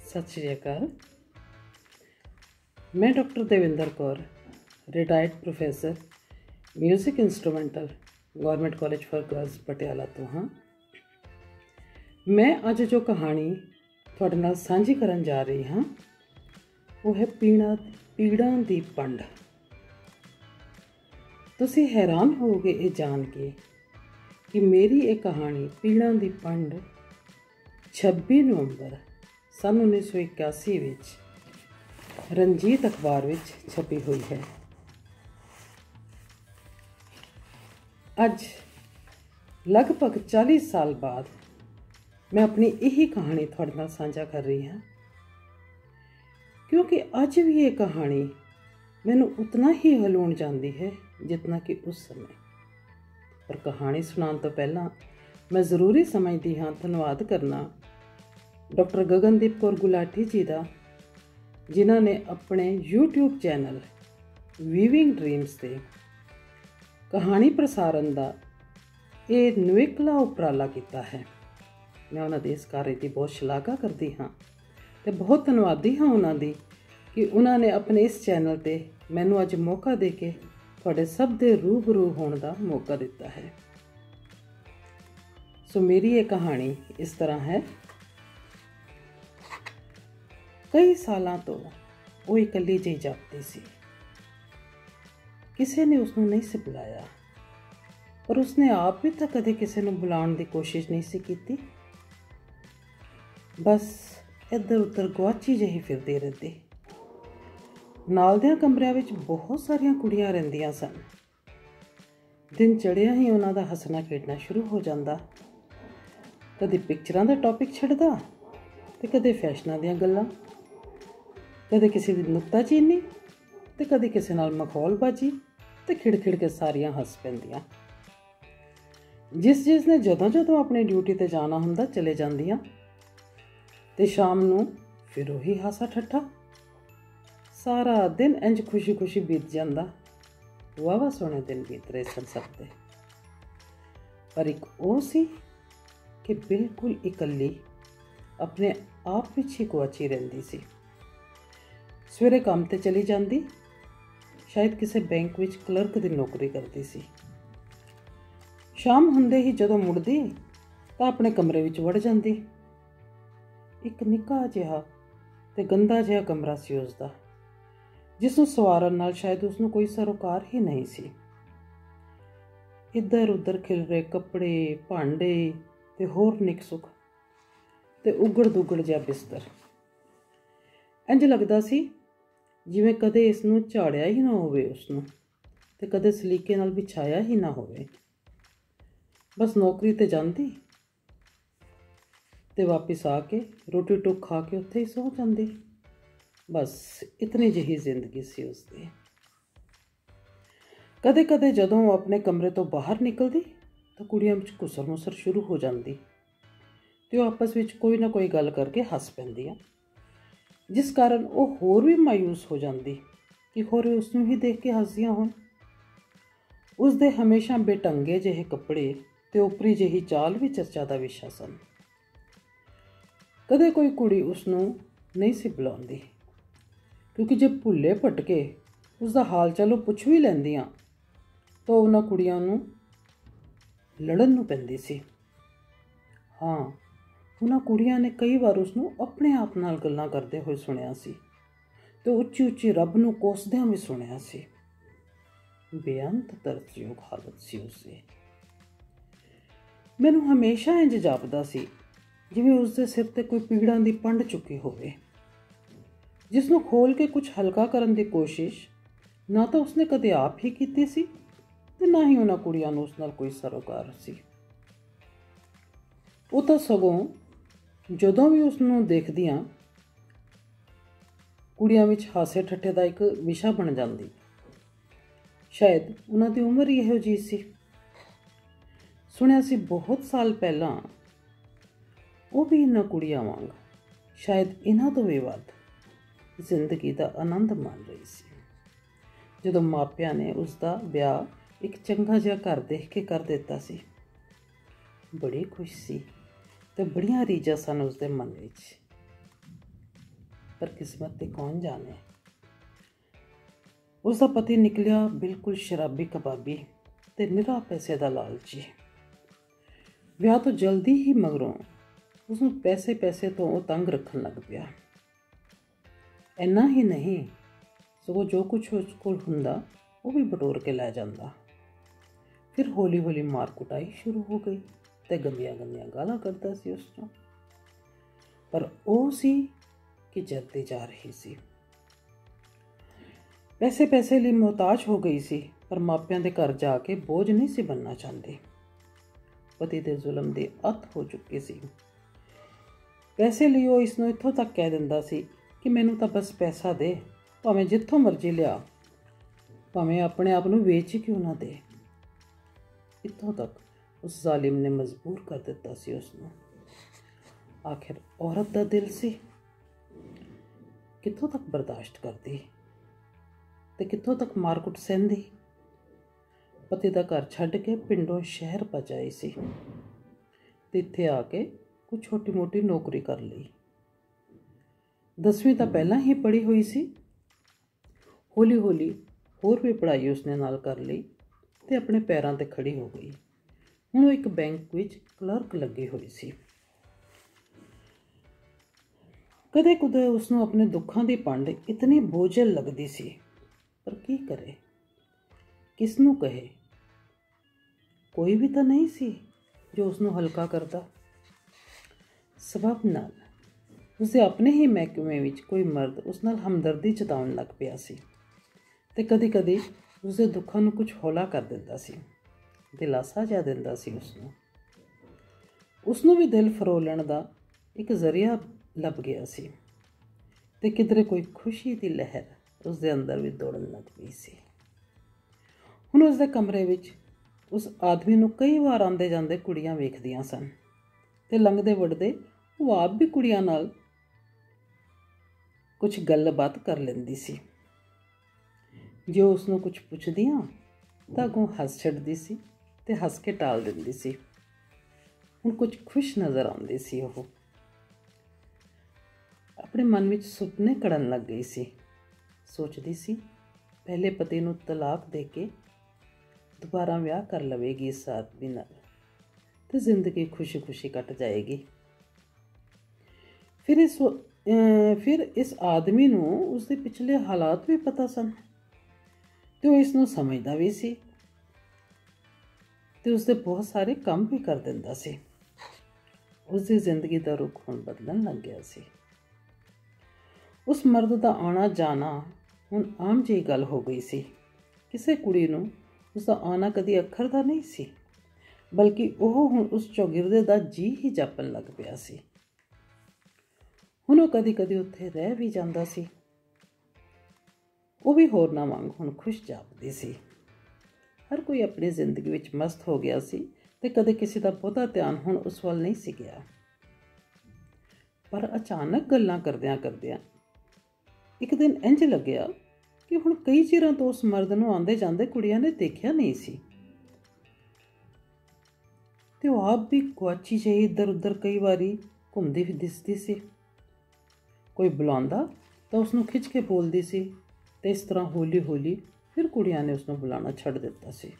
सत श्री अकाल। मैं doctor Devinder Kaur, retired professor music instrumental government college for girls Patiala तो हाँ। मैं अज जो कहानी तुहाडे नाल सांझी करन जा रही हाँ वो है पीड़ां दी पंड। तुसीं हैरान होवोगे ये जान के कि मेरी ये कहानी पीड़ां दी पंड 26 नवंबर सन 1981 विच रंजीत अखबार विच छपी हुई है। अज लगभग 40 साल बाद मैं अपनी यही कहानी तुहाडे नाल साझा कर रही हाँ, क्योंकि अज भी ये कहानी मैनू उतना ही हलूण जाती है जितना कि उस समय। पर कहानी सुनाने तो पहला मैं ज़रूरी समझती हाँ धन्यवाद करना डॉक्टर गगनदीप कौर गुलाटी जी का, जिन्हों ने अपने यूट्यूब चैनल वीविंग ड्रीम्स से कहानी प्रसारण का ये निवेकला उपराला किया है। मैं उन्होंने इस कार्य की बहुत शलाघा करती हाँ तो बहुत धन्यवादी हाँ उन्होंने कि उन्होंने अपने इस चैनल पर मैनू अज मौका दे के थोड़े सब दे रूबरू होने का मौका दिता है। सो मेरी ये कहानी इस तरह है। कई सालों तो वो इकली जी जापती सी। किसी ने उसनों नहीं से बुलाया, पर उसने आप भी तो कदे किसी ने बुलाने की कोशिश नहीं सी की। बस इधर उधर गुआची जही फिरती रहती। नाल दियां कमरियां विच बहुत सारियां कुड़ियां रहिंदियां सन। दिन चढ़िया ही उन्हां दा हसना खेडना शुरू हो जांदा। कदे पिक्चरां दा टॉपिक छड्डदा ते कदे फैशनां दियां गल्लां, कदे किसी दी नुक्ताचीनी ते कदे किसी नाल मखौलबाजी ते खिड़ के सारियां हस पैंदियां। जिस ने जदों अपनी ड्यूटी ते जाना हुंदा चले जांदियां ते शाम नूं फिर उही हासा ठट्ठा। सारा दिन इंज खुशी खुशी बीत जांदा। वावा सोहणे दिन बीत रहे सन सकते। पर एक वो सी कि बिल्कुल इकल्ली अपने आप पिछे गुआची रहिंदी सी। सवेरे काम ते चली जांदी, शायद किसी बैंक विच क्लर्क की नौकरी करती सी। शाम हुंदे ही जदों मुड़दी तां अपने कमरे विच वड़ जांदी। एक निक्का जिहा ते गंदा जिहा कमरा सी उसदा, जिसनूं सवारन नाल शायद उसनूं कोई सरोकार ही नहीं सी। इधर उधर खिलरे कपड़े, भांडे ते होर निक सुख ते उगड़ दुगड़ जिहा बिस्तर। इंज लगदा सी जिवें कदे इसनूं झाड़िया ही ना होवे उसनूं ते कदे सलीके नाल बिछाया ही ना होवे। बस नौकरी ते जांदी ते वापिस आके रोटी टुक खा के उत्थे ही सो जांदी। बस इतनी जही जिंदगी सी उसदी। कदे कदे जदों वो अपने कमरे तो बाहर निकलदी तो कुड़ियां विच घुसर मुसर शुरू हो जांदी ते वो आपस विच कोई ना कोई गल करके हस पैंदियां, जिस कारण वो होर भी मायूस हो जांदी कि होर उसनूं ही देख के हसदियां होण। उसदे हमेशा बेढंगे जिहे कपड़े ते उपरी जही चाल भी चर्चा का विशा सन। कदे कोई कुड़ी उसनूं नहीं सी बुलाउंदी, क्योंकि जे भुल्ले भटके उसका हाल चाल पुछ भी लैंदियां तो उन्हां कुड़ियां नूं लड़न नूं पैंदी सी। हाँ, उन्हां कुड़ियां ने कई बार उसनूं अपने आप नाल गल्लां करदे होए सुणिया सी ते उच्ची उच्ची रब नूं कोसदियां भी सुणिया सी। बेअंत तरसयोग हालत सी उसदी। मैनूं हमेशा इंज जापदा सी जिवें उसदे सिर ते कोई पीड़ां दी पंड चुकी होवे, जिसनूं खोल के कुछ हल्का करन दी कोशिश ना तो उसने कदे आप ही कीती सी ते ना ही उन्हां कुड़ियां नूं उस नाल कोई सरोकार सी। वो तो सगों जदों भी उसनूं देखदियां कुड़ियां विच हासे ठट्ठे दा एक विशा बन जांदी। शायद उन्हां दी उम्र ही इहो जी सी। सुणिया सी बहुत साल पहलां वो भी इन्हां कुड़ियां वांग शायद इन्हां तो भी वध जिंदगी का आनंद मान रही सी, जदों मापिया ने उसका ब्याह एक चंगा जिहा घर देख के कर दिता सी। बड़ी खुश सी ते बड़ियां रीझां सन उसदे मन विच। ਪਰ ਕਿਸਮਤ ਤੇ ਕੌਣ ਜਾਣੇ। ਉਸ ਦਾ ਪਤੀ ਨਿਕਲਿਆ ਬਿਲਕੁਲ ਸ਼ਰਾਬੀ ਕਬਾਬੀ ਤੇ ਨਿਰਾ ਪੈਸੇ ਦਾ ਲਾਲਚੀ। ਵਿਆਹ ਤੋਂ ਜਲਦੀ ਹੀ ਮਗਰੋਂ ਉਸਨੂੰ ਪੈਸੇ ਤੋਂ ਉਹ ਤੰਗ ਰੱਖਣ ਲੱਗ ਪਿਆ। ਇੰਨਾ ਹੀ ਨਹੀਂ, ਸਗੋਂ ਜੋ ਕੁਛ ਉਸ ਕੋਲ ਹੁੰਦਾ ਉਹ ਵੀ ਬਟੋਰ ਕੇ ਲੈ ਜਾਂਦਾ। ਫਿਰ ਹੌਲੀ ਹੌਲੀ ਮਾਰ ਕੁਟਾਈ ਸ਼ੁਰੂ ਹੋ ਗਈ ਤੇ ਗੰਦੀਆਂ ਗਾਲਾਂ ਕੱਢਦਾ ਸੀ ਉਸ ਤੋਂ। ਪਰ ਉਹ ਸੀ ਕਿ ਜਰਦੀ ਜਾ ਰਹੀ ਸੀ। ਪੈਸੇ ਲਈ ਮੁਹਤਾਜ ਹੋ ਗਈ ਸੀ, ਪਰ ਮਾਪਿਆਂ ਦੇ ਘਰ ਜਾ ਕੇ ਬੋਝ ਨਹੀਂ ਸੀ ਬਣਨਾ ਚਾਹੁੰਦੀ। ਪਤੀ ਦੇ ਜ਼ੁਲਮ ਦੀ ਅੱਤ ਹੋ ਚੁੱਕੀ ਸੀ। ਪੈਸੇ ਲਈ ਉਹ ਇਸ ਨੂੰ ਇੱਥੋਂ ਤੱਕ ਕਹਿ ਦਿੰਦਾ ਸੀ ਕਿ ਮੈਨੂੰ ਤਾਂ ਬਸ ਪੈਸਾ ਦੇ, ਭਾਵੇਂ ਜਿੱਥੋਂ ਮਰਜ਼ੀ ਲਿਆ, ਭਾਵੇਂ ਆਪਣੇ ਆਪ ਨੂੰ ਵੇਚ ਹੀ ਕਿਉਂ ਨਾ ਦੇ। ਇੱਥੋਂ ਤੱਕ ਉਸ ਜ਼ਾਲਿਮ ਨੇ ਮਜਬੂਰ ਕਰ ਦਿੱਤਾ ਸੀ ਉਸ ਨੂੰ। ਆਖਿਰ ਔਰਤ ਦਾ ਦਿਲ ਸੀ, ਕਿੱਥੋਂ ਤੱਕ ਬਰਦਾਸ਼ਤ ਕਰਦੀ ਤੇ ਕਿੱਥੋਂ ਤੱਕ ਮਾਰਕੁੱਟ ਸਹਿੰਦੀ। ਪਤੀ ਦਾ ਘਰ ਛੱਡ ਕੇ ਪਿੰਡੋਂ ਸ਼ਹਿਰ ਭੱਜ ਆਈ ਸੀ ਤੇ ਇੱਥੇ ਆ ਕੇ ਕੁਝ ਛੋਟੀ ਮੋਟੀ ਨੌਕਰੀ ਕਰ ਲਈ। 10ਵੀਂ ਤਾਂ ਪਹਿਲਾਂ ਹੀ ਪੜ੍ਹੀ ਹੋਈ ਸੀ। ਹੌਲੀ ਹੌਲੀ ਹੋਰ ਵੀ ਪੜ੍ਹਾਈ ਉਸਨੇ ਨਾਲ ਕਰ ਲਈ ਤੇ ਆਪਣੇ ਪੈਰਾਂ 'ਤੇ ਖੜੀ ਹੋ ਗਈ। ਹੁਣ ਉਹ ਇੱਕ ਬੈਂਕ ਵਿੱਚ ਕਲਰਕ ਲੱਗੀ ਹੋਈ ਸੀ। ਕਦੇ ਕੁਦੇ ਉਸਨੂੰ ਆਪਣੇ ਦੁੱਖਾਂ ਦੀ ਪੰਡ ਇਤਨੀ ਬੋਝਲ ਲੱਗਦੀ ਸੀ, ਪਰ ਕੀ ਕਰੇ, ਕਿਸ ਨੂੰ ਕਹੇ। ਕੋਈ ਵੀ ਤਾਂ ਨਹੀਂ ਸੀ ਜੋ ਉਸਨੂੰ ਹਲਕਾ ਕਰਦਾ। ਸਬਬ ਨਾਲ ਉਸਦੇ ਆਪਣੇ ਹੀ ਮਹਿਕਮੇ ਵਿੱਚ ਕੋਈ ਮਰਦ ਉਸ ਨਾਲ ਹਮਦਰਦੀ ਜਤਾਉਣ ਲੱਗ ਪਿਆ ਸੀ ਤੇ ਕਦੀ ਕਦੀ ਉਸਦੇ ਦੁੱਖਾਂ ਨੂੰ ਕੁਝ ਹੌਲਾ ਕਰ ਦਿੰਦਾ ਸੀ, ਦਿਲਾਸਾ ਜਿਹਾ ਦਿੰਦਾ ਸੀ ਉਸਨੂੰ ਵੀ ਦਿਲ ਫਰੋਲਣ ਦਾ ਇੱਕ ਜ਼ਰੀਆ ਲੱਭ ਗਿਆ ਸੀ ਤੇ ਕਿਧਰੇ ਕੋਈ ਖੁਸ਼ੀ ਦੀ ਲਹਿਰ ਉਸਦੇ ਅੰਦਰ ਵੀ ਦੌੜਨ ਲੱਗ ਪਈ ਸੀ। ਹੁਣ ਉਸਦੇ ਕਮਰੇ ਵਿੱਚ ਉਸ ਆਦਮੀ ਨੂੰ ਕਈ ਵਾਰ ਆਉਂਦੇ ਜਾਂਦੇ ਕੁੜੀਆਂ ਵੇਖਦੀਆਂ ਸਨ ਤੇ ਲੰਘਦੇ ਵੜਦੇ ਉਹ ਆਪ ਵੀ ਕੁੜੀਆਂ ਨਾਲ ਕੁਝ ਗੱਲਬਾਤ ਕਰ ਲੈਂਦੀ ਸੀ। ਜੇ ਉਸਨੂੰ ਕੁਝ ਪੁੱਛਦੀਆਂ ਤਾਂ ਅੱਗੋਂ ਹੱਸ ਛੱਡਦੀ ਸੀ ਤੇ ਹੱਸ ਕੇ ਟਾਲ ਦਿੰਦੀ ਸੀ। ਹੁਣ ਕੁਝ ਖੁਸ਼ ਨਜ਼ਰ ਆਉਂਦੀ ਸੀ। ਉਹ ਆਪਣੇ ਮਨ ਵਿੱਚ ਸੁਪਨੇ ਘੜਨ ਲੱਗ ਗਈ ਸੀ। ਸੋਚਦੀ ਸੀ ਪਹਿਲੇ ਪਤੀ ਨੂੰ ਤਲਾਕ ਦੇ ਕੇ ਦੁਬਾਰਾ ਵਿਆਹ ਕਰ ਲਵੇਗੀ ਇਸ ਆਦਮੀ ਨਾਲ ਤੇ ਜ਼ਿੰਦਗੀ ਖੁਸ਼ੀ ਖੁਸ਼ੀ ਕੱਟ ਜਾਏਗੀ। ਫਿਰ ਇਸ ਆਦਮੀ ਨੂੰ ਉਸਦੇ ਪਿਛਲੇ ਹਾਲਾਤ ਵੀ ਪਤਾ ਸਨ ਤੇ ਉਹ ਇਸ ਨੂੰ ਸਮਝਦਾ ਵੀ ਸੀ ਤੇ ਉਸਦੇ ਬਹੁਤ ਸਾਰੇ ਕੰਮ ਵੀ ਕਰ ਦਿੰਦਾ ਸੀ। ਉਸਦੀ ਜ਼ਿੰਦਗੀ ਦਾ ਰੁਖ ਹੁਣ ਬਦਲਣ ਲੱਗ ਗਿਆ ਸੀ। ਉਸ ਮਰਦ ਦਾ ਆਉਣਾ ਜਾਣਾ ਹੁਣ ਆਮ ਜਿਹੀ ਗੱਲ ਹੋ ਗਈ ਸੀ। ਕਿਸੇ ਕੁੜੀ ਨੂੰ ਉਸਦਾ ਆਉਣਾ ਕਦੀ ਅੱਖਰ ਦਾ ਨਹੀਂ ਸੀ, ਬਲਕਿ ਉਹ ਹੁਣ ਉਸ ਚੌਗਿਰਦੇ ਦਾ ਜੀ ਹੀ ਜਾਪਣ ਲੱਗ ਪਿਆ ਸੀ। ਹੁਣ ਉਹ ਕਦੀ ਕਦੀ ਉੱਥੇ ਰਹਿ ਵੀ ਜਾਂਦਾ ਸੀ। ਉਹ ਵੀ ਹੋਰਨਾਂ ਵਾਂਗ ਹੁਣ ਖੁਸ਼ ਜਾਪਦੀ ਸੀ। ਹਰ ਕੋਈ ਆਪਣੀ ਜ਼ਿੰਦਗੀ ਵਿੱਚ ਮਸਤ ਹੋ ਗਿਆ ਸੀ ਤੇ ਕਦੇ ਕਿਸੇ ਦਾ ਬਹੁਤਾ ਧਿਆਨ ਹੁਣ ਉਸ ਵੱਲ ਨਹੀਂ ਸੀ ਗਿਆ। ਪਰ ਅਚਾਨਕ ਗੱਲਾਂ ਕਰਦਿਆਂ ਇੱਕ ਦਿਨ ਇੰਝ ਲੱਗਿਆ ਕਿ ਹੁਣ ਕਈ ਚਿਰਾਂ ਤੋਂ ਉਸ ਮਰਦ ਨੂੰ ਆਉਂਦੇ ਜਾਂਦੇ ਕੁੜੀਆਂ ਨੇ ਦੇਖਿਆ ਨਹੀਂ ਸੀ ਤੇ ਉਹ ਆਪ ਵੀ ਗੁਆਚੀ ਜਿਹੀ ਇੱਧਰ ਉੱਧਰ ਕਈ ਵਾਰੀ ਘੁੰਮਦੀ ਵੀ ਦਿਸਦੀ ਸੀ। ਕੋਈ ਬੁਲਾਉਂਦਾ ਤਾਂ ਉਸਨੂੰ ਖਿੱਚ ਕੇ ਬੋਲਦੀ ਸੀ ਤੇ ਇਸ ਤਰ੍ਹਾਂ ਹੌਲੀ ਹੌਲੀ ਫਿਰ ਕੁੜੀਆਂ ਨੇ ਉਸਨੂੰ ਬੁਲਾਉਣਾ ਛੱਡ ਦਿੱਤਾ ਸੀ।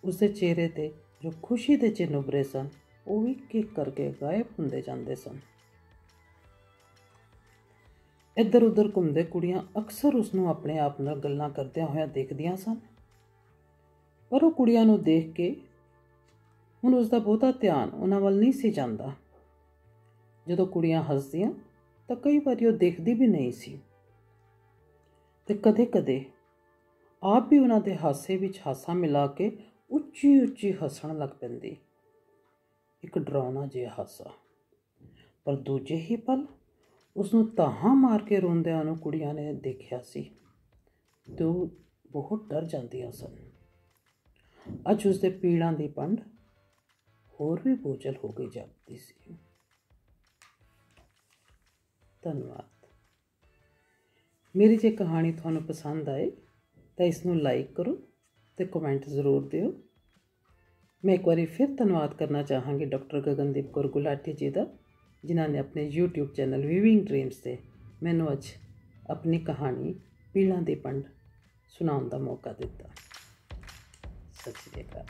ਉਸਦੇ ਚਿਹਰੇ 'ਤੇ ਜੋ ਖੁਸ਼ੀ ਦੇ ਚਿੰਨ੍ਹ ਉਭਰੇ ਸਨ ਉਹ ਵੀ ਇੱਕ ਕਰਕੇ ਗਾਇਬ ਹੁੰਦੇ ਜਾਂਦੇ ਸਨ। ਇੱਧਰ ਉੱਧਰ ਘੁੰਮਦੇ ਕੁੜੀਆਂ ਅਕਸਰ ਉਸਨੂੰ ਆਪਣੇ ਆਪ ਨਾਲ ਗੱਲਾਂ ਕਰਦਿਆਂ ਹੋਇਆਂ ਦੇਖਦੀਆਂ ਸਨ, ਪਰ ਉਹ ਕੁੜੀਆਂ ਨੂੰ ਦੇਖ ਕੇ ਹੁਣ ਉਸਦਾ ਬਹੁਤਾ ਧਿਆਨ ਉਹਨਾਂ ਵੱਲ ਨਹੀਂ ਸੀ ਜਾਂਦਾ। ਜਦੋਂ ਕੁੜੀਆਂ ਹੱਸਦੀਆਂ ਤਾਂ ਕਈ ਵਾਰੀ ਉਹ ਦੇਖਦੀ ਵੀ ਨਹੀਂ ਸੀ ਤੇ ਕਦੇ ਕਦੇ ਆਪ ਵੀ ਉਹਨਾਂ ਦੇ ਹਾਸੇ ਵਿੱਚ ਹਾਸਾ ਮਿਲਾ ਕੇ ਉੱਚੀ ਉੱਚੀ ਹੱਸਣ ਲੱਗ ਪੈਂਦੀ। ਇੱਕ ਡਰਾਉਣਾ ਜਿਹਾ ਹਾਸਾ। ਪਰ ਦੂਜੇ ਹੀ ਪਲ ਉਸਨੂੰ ਧਾਹਾਂ ਮਾਰ ਕੇ ਰੋਂਦਿਆਂ ਨੂੰ ਕੁੜੀਆਂ ਨੇ ਦੇਖਿਆ ਸੀ ਤੇ ਉਹ ਬਹੁਤ ਡਰ ਜਾਂਦੀਆਂ ਸਨ। ਅੱਜ ਉਸਦੇ ਪੀੜਾਂ ਦੀ ਪੰਡ ਹੋਰ ਵੀ ਬੋਝਲ ਹੋ ਗਈ ਜਾਪਦੀ ਸੀ। ਧੰਨਵਾਦ। ਮੇਰੀ ਜੇ ਕਹਾਣੀ ਤੁਹਾਨੂੰ ਪਸੰਦ ਆਏ ਤਾਂ ਇਸ ਨੂੰ ਲਾਈਕ ਕਰੋ ਤੇ ਕਮੈਂਟ ਜ਼ਰੂਰ ਦਿਓ। ਮੈਂ ਇੱਕ ਵਾਰੀ ਫਿਰ ਧੰਨਵਾਦ ਕਰਨਾ ਚਾਹਾਂਗੀ ਡਾਕਟਰ ਗਗਨਦੀਪ ਕੌਰ ਗੁਲਾਟੀ ਜੀ ਦਾ, ਜਿਨ੍ਹਾਂ ਨੇ ਆਪਣੇ YouTube ਚੈਨਲ ਵੀਵਿੰਗ ਡ੍ਰੀਮਸ 'ਤੇ ਮੈਨੂੰ ਅੱਜ ਆਪਣੀ ਕਹਾਣੀ ਪੀਲਾਂ ਦੀ ਪੰਡ ਸੁਣਾਉਣ ਦਾ ਮੌਕਾ ਦਿੱਤਾ। ਸਤਿ ਸ਼੍ਰੀ ਅਕਾਲ।